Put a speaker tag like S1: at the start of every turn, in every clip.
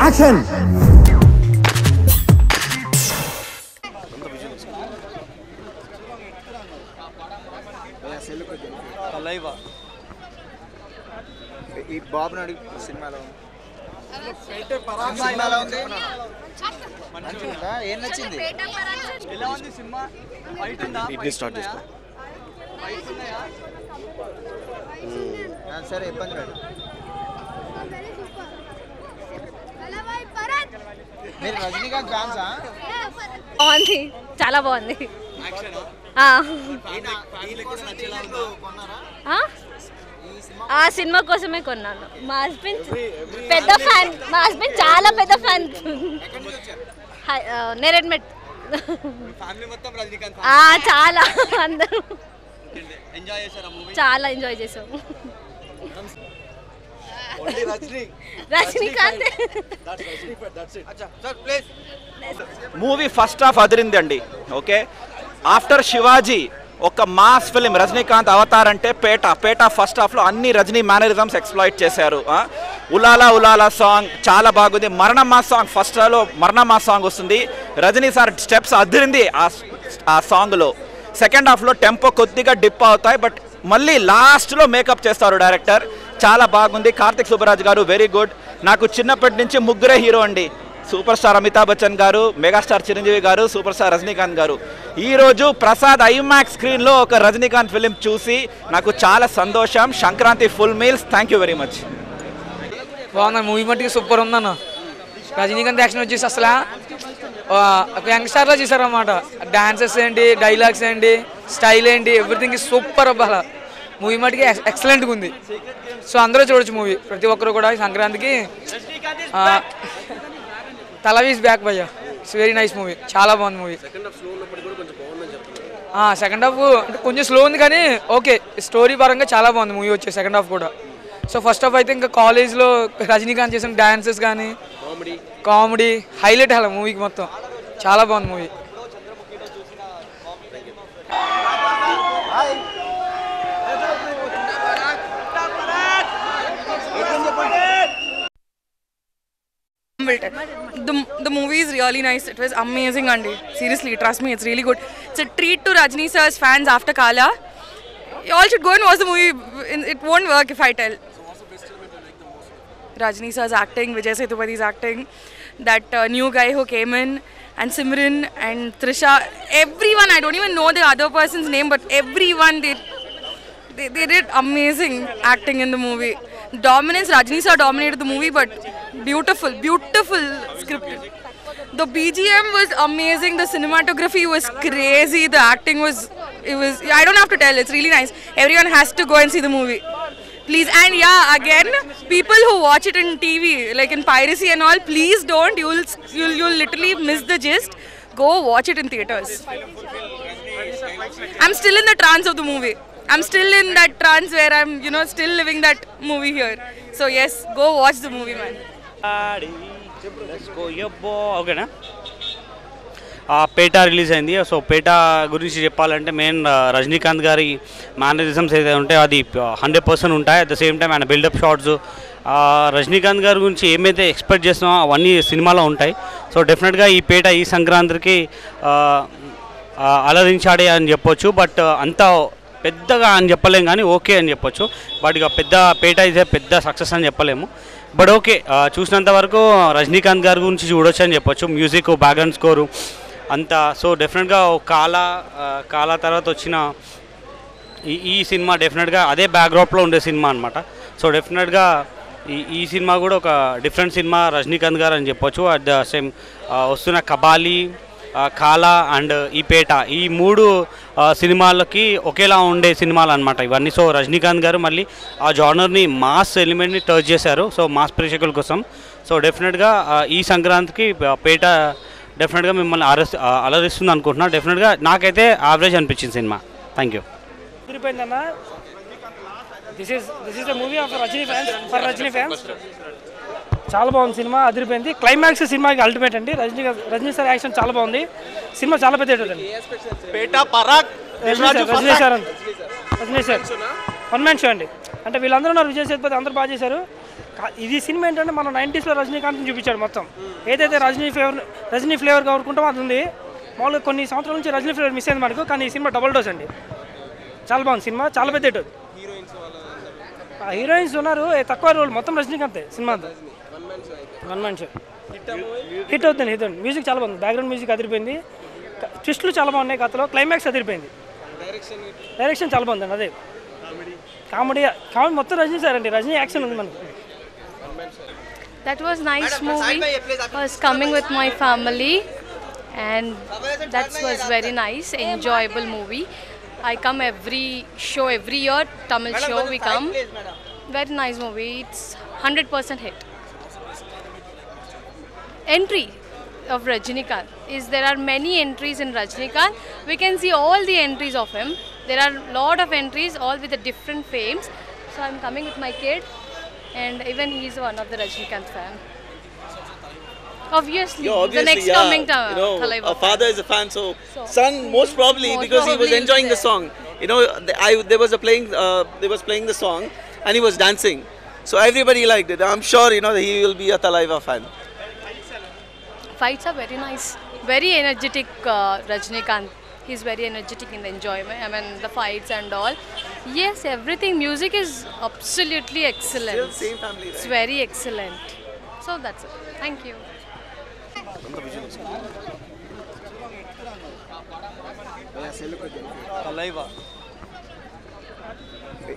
S1: Action.
S2: ఈ బాబు నాడు సినిమాలో ఏం నచ్చింది? సరే ఇబ్బంది లేదు. మీరు రజనీకాంత్ ఫ్యాన్సా?
S3: బాగుంది, చాలా బాగుంది. ఆ సినిమా కోసమే కొన్నాను. మా హస్బెండ్ పెద్ద ఫ్యాన్, మా హస్బెండ్ చాలా పెద్ద ఫ్యాన్. నేరేడ్మెట్. చాలా అందరూ చాలా ఎంజాయ్ చేసాం. రజనీకాంత్.
S4: మూవీ ఫస్ట్ హాఫ్ అదిరింది అండి. ఓకే, ఆఫ్టర్ శివాజీ ఒక మాస్ ఫిలిం రజనీకాంత్ అవతార్ అంటే పేట ఫస్ట్ హాఫ్లో అన్ని రజనీ మేనరిజమ్స్ ఎక్స్ప్లాయిట్ చేశారు. ఉలాలా ఉలాలా సాంగ్ చాలా బాగుంది. మరణమా సాంగ్ ఫస్ట్లో మరణమా సాంగ్ వస్తుంది. రజనీ సార్ స్టెప్స్ అదిరింది ఆ సాంగ్లో. సెకండ్ హాఫ్లో టెంపో కొద్దిగా డిప్ అవుతాయి, బట్ మళ్ళీ లాస్ట్లో మేకప్ చేస్తారు డైరెక్టర్. చాలా బాగుంది. కార్తిక్ సుబ్బరాజ్ గారు వెరీ గుడ్. నాకు చిన్నప్పటి నుంచి ముగ్గురే హీరో అండి. సూపర్ స్టార్ అమితాబ్ బచ్చన్ గారు, మెగాస్టార్ చిరంజీవి గారు, సూపర్ స్టార్ రజనీకాంత్ గారు. ఈరోజు ప్రసాద్ ఐమాక్స్ స్క్రీన్లో ఒక రజనీకాంత్ ఫిలిం చూసి నాకు చాలా సంతోషం. Sankranti full meals. Thank you very much.
S5: బాగుంది మూవీ, మట్టికి సూపర్ ఉందన్న. రజనీకాంత్ యాక్షన్ వచ్చేసి అసలు ఒక యంగ్స్టార్లో చేశారన్నమాట. డాన్సెస్ ఏంటి, డైలాగ్స్ ఏంటి, స్టైల్ ఏంటి, ఎవ్రీథింగ్ సూపర్. అబ్బా మూవీ మట్టికి ఎక్సలెంట్గా ఉంది. సో అందరూ చూడొచ్చు మూవీ, ప్రతి ఒక్కరు కూడా. సంక్రాంతికి తలవీస్ బ్యాక్ భయ్య, ఇట్స్ వెరీ నైస్ మూవీ, చాలా బాగుంది మూవీ. సెకండ్ హాఫ్ అంటే కొంచెం స్లో ఉంది కానీ ఓకే, స్టోరీ పరంగా చాలా బాగుంది మూవీ వచ్చే సెకండ్ హాఫ్ కూడా. సో ఫస్ట్ హాఫ్ అయితే ఇంకా కాలేజ్లో రజనీకాంత్ చేసిన డాన్సెస్ కానీ కామెడీ హైలైట్ అలా మూవీకి మొత్తం. చాలా బాగుంది movie.
S6: The movie is really nice. It was amazing, Andy. Seriously, trust me, it's really good. It's a treat to Rajni sir's fans after Kala. You all should go and watch the movie. It won't work if I tell. Rajni sir's acting, Vijay Sethupathiy's acting, that new guy who came in, and Simran and Trisha, everyone. I don't even know the other person's name, but everyone they did amazing acting in the movie. Dominance, Rajni sir dominated the movie, but beautiful scripted. The BGM was amazing. The cinematography was crazy. The acting was, I don't have to tell. It's really nice. Everyone has to go and see the movie, please. And yeah, again, people who watch it in TV, like in piracy and all, please don't. You'll literally miss the gist. Go watch it in theaters. I'm still in the trance of the movie. I'm still in that trance where I'm, still living that movie here. So yes, go watch the movie, man.
S7: ఓకేనా, పేట release అయింది. So పేట గురించి చెప్పాలంటే main Rajinikanth గారి mannerisms ఏదైతే ఉంటాయో అది 100% ఉంటాయి. At the same time ఆయన బిల్డప్ షాట్స్, రజనీకాంత్ గారి గురించి ఏమైతే ఎక్స్పెక్ట్ చేస్తున్నామో అవన్నీ సినిమాలో ఉంటాయి. సో డెఫినెట్గా ఈ పేట ఈ సంక్రాంతికి అలరించాడే అని చెప్పొచ్చు. బట్ అంత పెద్దగా అని చెప్పలేం కానీ ఓకే అని చెప్పొచ్చు. బట్ ఇక పెద్ద పేట అయితే పెద్ద సక్సెస్ అని చెప్పలేము. బట్ ఓకే, చూసినంత వరకు రజనీకాంత్ గారి గురించి చూడొచ్చు అని చెప్పొచ్చు. మ్యూజిక్, బ్యాక్గ్రౌండ్ స్కోరు అంతా. సో డెఫినెట్గా కాలా తర్వాత వచ్చిన ఈ సినిమా డెఫినెట్గా అదే బ్యాక్డ్రాప్లో ఉండే సినిమా అనమాట. సో డెఫినెట్గా ఈ సినిమా కూడా ఒక డిఫరెంట్ సినిమా రజనీకాంత్ గారు అని చెప్పొచ్చు. అట్ ద సేమ్ వస్తున్న కబాలి, కాలా అండ్ ఈ పేట, ఈ 3 సినిమాలకి ఒకేలా ఉండే సినిమాలు అనమాట ఇవన్నీ. సో రజనీకాంత్ గారు మళ్ళీ ఆ జానర్ని, మాస్ ఎలిమెంట్ని టచ్ చేశారు. సో మాస్ ప్రేక్షకుల కోసం. సో డెఫినెట్గా ఈ సంక్రాంతికి పేట డెఫినెట్గా మిమ్మల్ని అలరిస్తుంది అనుకుంటున్నా. డెఫినెట్గా నాకైతే యావరేజ్ అనిపించింది సినిమా. Thank you.
S8: This is the movie of Rajini fans, for Rajini fans. చాలా బాగుంది సినిమా, అదిరిపోయింది. క్లైమాక్స్ సినిమాకి అల్టిమేట్ అండి. రజనీ సార్ యాక్షన్ చాలా బాగుంది. సినిమా చాలా పెద్ద అండి. రజనీ సార్ 1 మ్యాన్ షో అండి. అంటే వీళ్ళందరూ ఉన్నారు, విజయ్ సేతుపతి అందరూ బాగా చేశారు. ఇది సినిమా ఏంటంటే మనం 90s లో రజనీకాంత్ని చూపించాడు మొత్తం. ఏదైతే రజనీ ఫ్లేవర్ కోరుకుంటామో అది ఉంది. మామూలుగా కొన్ని సంవత్సరాల నుంచి రజనీ ఫ్లేవర్ మిస్ అయింది మనకు, కానీ ఈ సినిమా డబుల్ డోస్ అండి. చాలా బాగుంది సినిమా, చాలా పెద్ద హిట్. హీరోయిన్స్ ఉన్నారు, తక్కువ రోల్, మొత్తం రజనీకాంత్ సినిమా అంతా. వన్ మ్యాన్ షో హిట్ అవుతుంది. మ్యూజిక్ చాలా బాగుంది, బ్యాక్గ్రౌండ్ మ్యూజిక్ అదిరిపోయింది, ట్విస్టులు చాలా బాగున్నాయి, కథలో క్లైమాక్స్ అదిరిపోయింది, డైరెక్షన్ చాలా బాగుందండి. అదే కామెడీ మొత్తం రజనీ సార్ అండి, రజనీ యాక్షన్ ఉంది మనకు.
S1: That was nice movie. I was coming with my family and that was very nice, enjoyable movie. I come every show, every year, Tamil show we come. Very nice movie. It's 100% hit. Entry of Rajinikanth is there are many entries in Rajinikanth. We can see all the entries of him. There are lot of entries, all with the different fames. So I'm coming with my kid, and even he is one of the Rajinikanth fan. Obviously, the next coming time.
S9: Our father is a fan, so son most probably because he was enjoying the song. There was playing the song, and he was dancing. So everybody liked it. I'm sure that he will be a Thalaiva fan.
S1: Fights are very nice, very energetic. Rajinikanth, he's very energetic in the enjoyment. I mean the fights and all. Yes, everything. Music is absolutely excellent.
S9: Still same family, right?
S1: It's very excellent. So that's it. Thank you.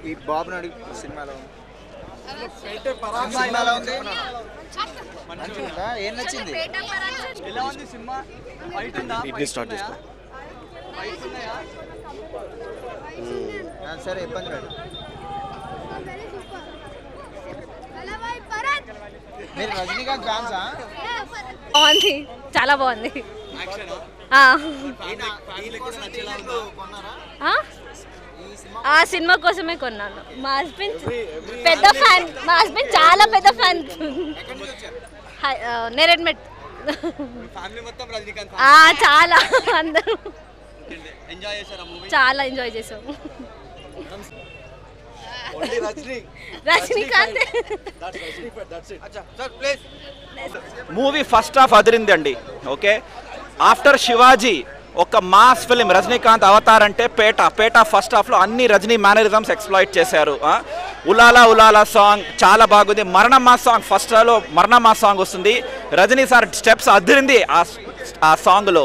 S2: ఈ బాబు నాయుడు సినిమాలో ఉంది. మంచిగా ఏం నచ్చింది?
S9: Start చేసుకో.
S2: సరే ఇబ్బంది లేదు. మీరు రజనీకాంత్ ఫ్యాన్సా?
S3: బాగుంది, చాలా బాగుంది. ఆ సినిమా కోసమే కొన్నాను. మా హస్బెండ్ పెద్ద ఫ్యాన్, మా హస్బెండ్ చాలా పెద్ద ఫ్యాన్. నేరెడ్మెట్ చాలా అందరూ చాలా ఎంజాయ్ చేసాం. రజనీకాంత్
S4: మూవీ ఫస్ట్ హాఫ్ అదిరింది అండి. ఓకే, ఆఫ్టర్ శివాజీ ఒక మాస్ ఫిలిం రజనీకాంత్ అవతార్ అంటే పేట ఫస్ట్ హాఫ్లో అన్ని రజనీ మేనరిజమ్స్ ఎక్స్ప్లాయిట్ చేశారు. ఉలాలా ఉలాలా సాంగ్ చాలా బాగుంది. మరణమా సాంగ్ ఫస్ట్ హాఫ్లో మరణమా సాంగ్ వస్తుంది, రజనీ సార్ స్టెప్స్ అదిరింది ఆ సాంగ్లో.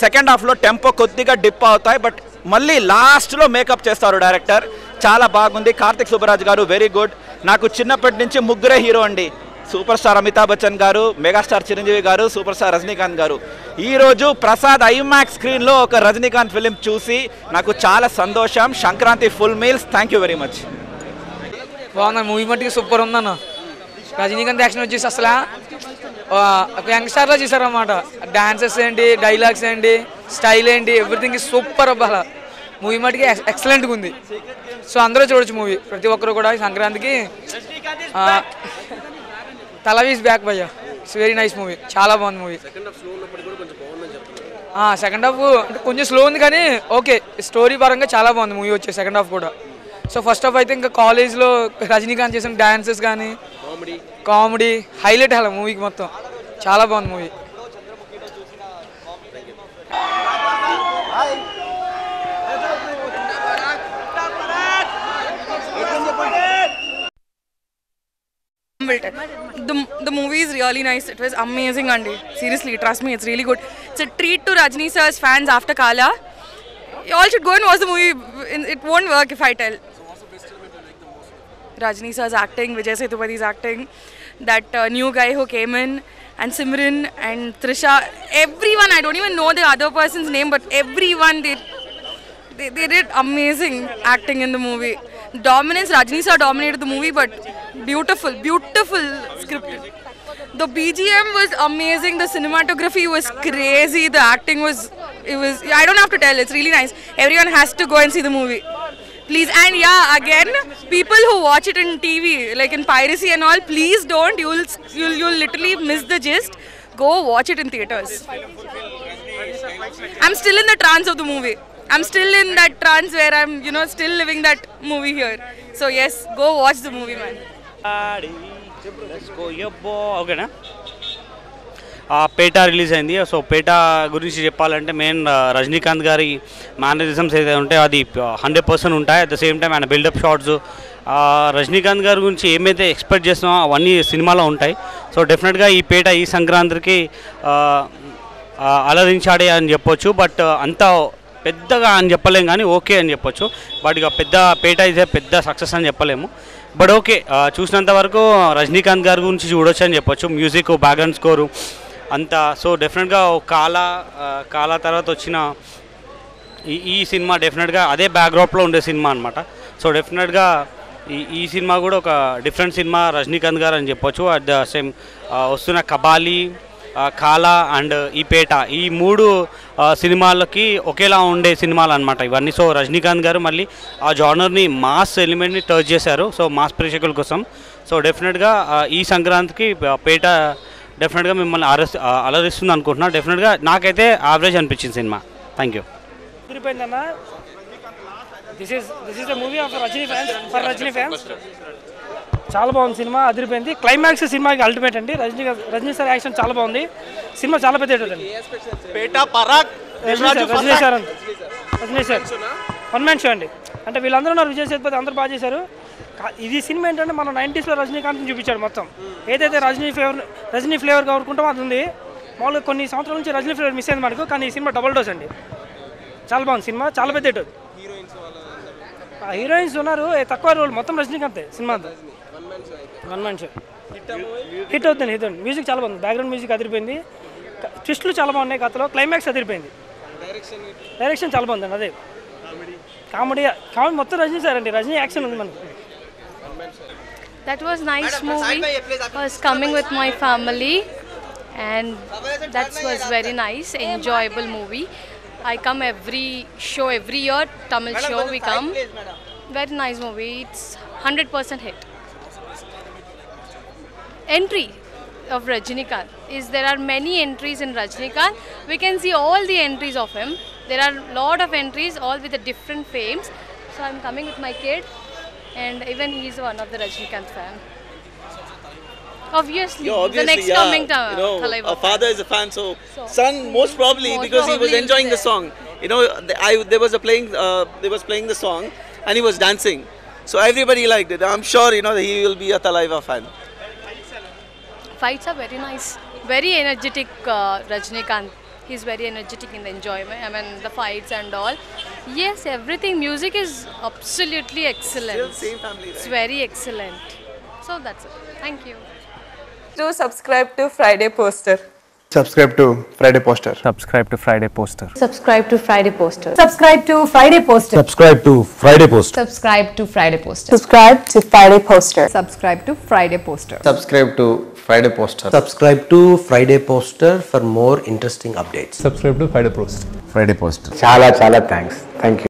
S4: సెకండ్ హాఫ్లో టెంపో కొద్దిగా డిప్ అవుతాయి, బట్ మళ్ళీ లాస్ట్లో మేకప్ చేస్తారు డైరెక్టర్, చాలా బాగుంది. కార్తిక్ సుబ్బరాజ్ గారు వెరీ గుడ్. నాకు చిన్నప్పటి నుంచి ముగ్గురే హీరో అండి, సూపర్ స్టార్ అమితాబ్ బచ్చన్ గారు, మెగాస్టార్ చిరంజీవి గారు, సూపర్ స్టార్ రజనీకాంత్ గారు. ఈరోజు ప్రసాద్ ఐమాక్స్ స్క్రీన్లో ఒక రజనీకాంత్ ఫిలిం చూసి నాకు చాలా సంతోషం. Sankranti full meals. Thank you very much.
S5: బాగుంది మూవీ, మట్టికి సూపర్ ఉందన్న. రజనీకాంత్ యాక్షన్ వచ్చేసి అసలు ఒక యంగ్స్టార్లో చేశారన్నమాట. డాన్సెస్ ఏంటి, డైలాగ్స్ ఏంటి, స్టైల్ ఏంటి, ఎవ్రీథింగ్ సూపర్. అబ్బా మూవీ మట్టికి ఎక్సలెంట్గా ఉంది. సో అందరూ చూడొచ్చు మూవీ, ప్రతి ఒక్కరు కూడా. సంక్రాంతికి తలవీస్ బ్యాక్ భయ్యా, ఇట్స్ వెరీ నైస్ మూవీ, చాలా బాగుంది మూవీ. సెకండ్ హాఫ్ అంటే కొంచెం స్లో ఉంది, కానీ ఓకే స్టోరీ పరంగా చాలా బాగుంది మూవీ వచ్చే సెకండ్ హాఫ్ కూడా. సో ఫస్ట్ హాఫ్ అయితే ఇంకా కాలేజ్లో రజనీకాంత్ చేసిన డాన్సెస్ కానీ కామెడీ హైలైట్ అలా మూవీకి మొత్తం, చాలా బాగుంది movie.
S6: The movie is really nice. It was amazing, Andy. Seriously, trust me, it's really good. It's a treat to Rajni sir's fans after Kala. You all should go and watch the movie. It won't work if I tell. Rajni sir's acting, Vijay Sethupathiy's acting, that new guy who came in, and Simran and Trisha, everyone. I don't even know the other person's name, but everyone they did amazing acting in the movie. Dominance, Rajni sir dominated the movie, but beautiful script. The BGM was amazing, the cinematography was crazy, the acting was, I don't have to tell, it's really nice. Everyone has to go and see the movie, please. And yeah, again, people who watch it in TV, like in piracy and all, please don't, you'll literally miss the gist. Go watch it in theaters. I'm still in the trance of the movie. I'm still in that trance where I'm, still living that movie here. So yes, go watch the movie, man.
S7: ఓకేనా. పేట release అయింది. So పేట గురించి చెప్పాలంటే main Rajinikanth గారి mannerisms ఏదైతే ఉంటాయో అది 100% ఉంటాయి. At the same time ఆయన బిల్డప్ షాట్స్, రజనీకాంత్ గారి గురించి ఏమైతే ఎక్స్పెక్ట్ చేస్తున్నామో అవన్నీ సినిమాలో ఉంటాయి. సో డెఫినెట్గా ఈ పేట ఈ సంక్రాంతికి అలరించాడే అని చెప్పొచ్చు. బట్ అంత పెద్దగా అని చెప్పలేం కానీ ఓకే అని చెప్పొచ్చు. బట్ ఇక పెద్ద పేట అయితే పెద్ద సక్సెస్ అని చెప్పలేము. బట్ ఓకే, చూసినంత వరకు రజనీకాంత్ గారి గురించి చూడొచ్చు అని చెప్పొచ్చు. మ్యూజిక్, బ్యాక్గ్రౌండ్ స్కోరు అంతా. సో డెఫినెట్గా కాలా తర్వాత వచ్చిన ఈ సినిమా డెఫినెట్గా అదే బ్యాక్డ్రాప్లో ఉండే సినిమా అనమాట. సో డెఫినెట్గా ఈ సినిమా కూడా ఒక డిఫరెంట్ సినిమా రజనీకాంత్ గారు అని చెప్పొచ్చు. అట్ ద సేమ్ వస్తున్న కబాలి, కాలా అండ్ ఈ పేట, ఈ 3 సినిమాలకి ఒకేలా ఉండే సినిమాలు అనమాట ఇవన్నీ. సో రజనీకాంత్ గారు మళ్ళీ ఆ జానర్ని, మాస్ ఎలిమెంట్ని టచ్ చేశారు. సో మాస్ ప్రేక్షకుల కోసం. సో డెఫినెట్గా ఈ సంక్రాంతికి పేట డెఫినెట్గా మిమ్మల్ని అలరిస్తుంది అనుకుంటున్నా. డెఫినెట్గా నాకైతే యావరేజ్ అనిపించింది సినిమా. Thank you.
S8: అదిరిపోయిందన్న. This is the movie of Rajini fans. చాలా బాగుంది సినిమా, అదిరిపోయింది. క్లైమాక్స్ సినిమాకి అల్టిమేట్ అండి. రజనీ సార్ యాక్షన్ చాలా బాగుంది. సినిమా చాలా పెద్ద రజనీ సార్ 1 man షో అండి. అంటే వీళ్ళందరూ ఉన్నారు, విజయ్ సేతుపతి అందరూ బాగా చేశారు. ఇది సినిమా ఏంటంటే మనం 90sలో రజనీకాంత్ని చూపించాడు మొత్తం. ఏదైతే రజనీ ఫ్లేవర్ కోరుకుంటామో అది ఉంది. మామూలుగా కొన్ని సంవత్సరాల నుంచి రజనీ ఫ్లేవర్ మిస్ అయింది మనకు. కానీ ఈ సినిమా డబుల్ డోస్ అండి. చాలా బాగుంది సినిమా, చాలా పెద్ద హిట్. హీరోయిన్స్ ఉన్నారు, తక్కువ రోల్, మొత్తం రజనీకాంతే సినిమా అంతా. 1 man షో హిట్ అవుతుంది. మ్యూజిక్ చాలా బాగుంది, బ్యాక్గ్రౌండ్ మ్యూజిక్ అదిరిపోయింది. ట్విస్టులు చాలా బాగున్నాయి కథలో, క్లైమాక్స్ అదిరిపోయింది. డైరెక్షన్ చాలా బాగుందండి. అదే కామెడీ మొత్తం రజనీ సార్ అండి. రజనీ యాక్షన్ ఉంది మనకి.
S1: That was nice movie. I was coming with my family and that was very nice, enjoyable movie. I come every show, every year, Tamil show we come. Very nice movie. It's 100% hit. Entry of Rajinikanth is there are many entries in Rajinikanth. We can see all the entries of him. There are lot of entries, all with a different fames. So I'm coming with my kid. And even he is one of the Rajinikanth fan. Obviously, the next coming time.
S9: A father is a fan, so son most probably because he was enjoying the song. There was playing the song and he was dancing, so everybody liked it. I'm sure he will be a Thalaiva fan.
S1: Fights are very nice, very energetic. Rajinikanth. He's very energetic in the enjoyment. I mean, the fights and all. Yes, everything. Music is absolutely excellent.
S9: Still same family, right?
S1: It's very excellent. So that's it. Thank you.
S10: Do subscribe to Friday Poster.
S11: Subscribe to Friday Poster.
S12: Subscribe to Friday Poster.
S13: Subscribe to Friday Poster.
S14: Subscribe to Friday Poster.
S12: Subscribe to Friday Poster.
S13: Subscribe to Friday Poster.
S14: Subscribe to Friday Poster.
S13: Subscribe to Friday Poster.
S11: Subscribe to Friday Poster.
S15: Subscribe to Friday Poster for more interesting updates.
S12: Subscribe to Friday Poster.
S11: Friday Poster. Chala thanks. Thank you.